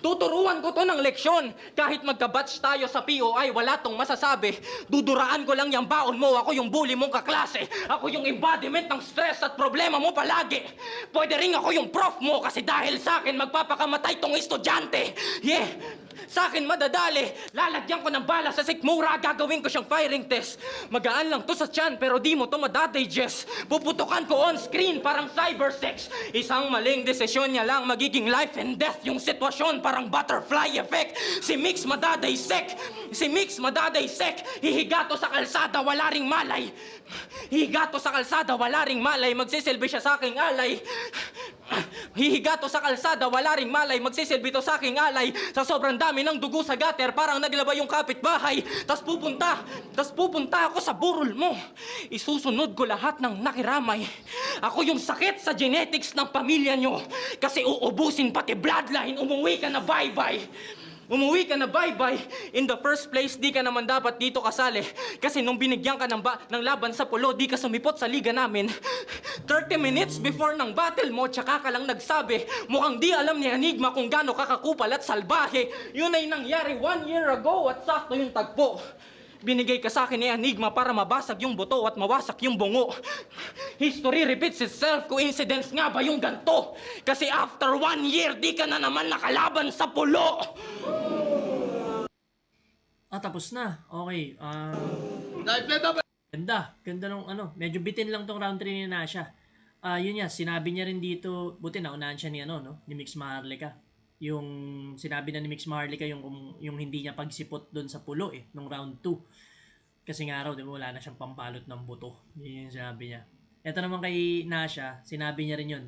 Tuturuan ko to ng leksyon. Kahit magka-batch tayo sa POI, wala tong masasabi. Duduraan ko lang yung baon mo. Ako yung bully mong kaklase. Ako yung embodiment ng stress at problema mo palagi. Pwede rin ako yung prof mo kasi dahil sa akin magpapakamatay tong estudyante. Yeah! Sa akin madadali. Lalagyan ko ng bala sa sikmura. Gagawin ko siyang firing test. Magaan lang to sa tiyan pero di mo to madadigest. Puputukan ko on screen parang cybersex. Isang maling desisyon niya lang magiging life and death yung sitwasyon parang butterfly effect. Si Mix madadaysek. Si Mix madadaysek. Hihiga to sa kalsada wala ring malay. Hihiga to sa kalsada wala ring malay. Magsisilbi siya sa aking alay. Hihiga to sa kalsada, wala ring malay. Magsisilbi to sa aking alay. Sa sobrang dami ng dugo sa gutter, parang naglaba yung kapitbahay. Tas pupunta ako sa burol mo. Isusunod ko lahat ng nakiramay. Ako yung sakit sa genetics ng pamilya nyo. Kasi uubusin pati bloodline. Umuwi ka na bye-bye. Umuwi ka na bye-bye. In the first place, di ka naman dapat dito kasali. Kasi nung binigyan ka ng laban sa polo, di ka sumipot sa liga namin. 30 minutes before ng battle mo, tsaka ka lang nagsabi, mukhang di alam ni Enigma kung gaano kakakupal at salbahe. Yun ay nangyari 1 year ago at sakto yung tagpo. Binigay ka sa akin ni Enigma para mabasag yung buto at mawasak yung bungo. History repeats itself. Coincidence nga ba yung ganto? Kasi after 1 year, di ka na naman nakalaban sa pulo. Tapos na. Okay. Ganda nung medyo bitin lang tong round 3 ni Nasha. Yun niya, sinabi niya rin dito, buti naunahan siya ni Mix Maharlika. Yung sinabi na ni Mix Maharlika yung hindi niya pagsipot doon sa pulo nung round 2. Kasi nga raw, di ba, wala na siyang pampalot ng buto. Yun yung sinabi niya. Ito naman kay Nasha, sinabi niya rin yun.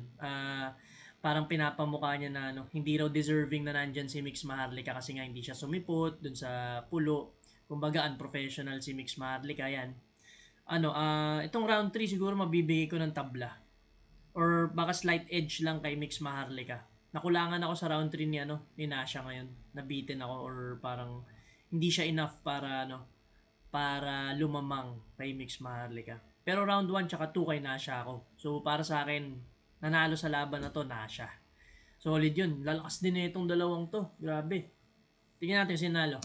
Parang pinapamukha niya na hindi raw deserving na nandyan si Mix Maharlika kasi nga hindi siya sumipot doon sa pulo. Kumbaga unprofessional si Mix Maharlika yan. Itong round 3 siguro mabibigay ko ng tabla. Or baka slight edge lang kay Mix Maharlika. Nakulangan ako sa round 3 ni Nasha ngayon. Nabitin ako or parang hindi siya enough para lumamang kay Mix Maharlika. Pero round 1 tsaka 2 kay Nasha ako. So para sa akin, nanalo sa laban na to, Nasha. Solid yun. Lalakas din na itong dalawang to. Grabe. Tingnan natin si Nalo.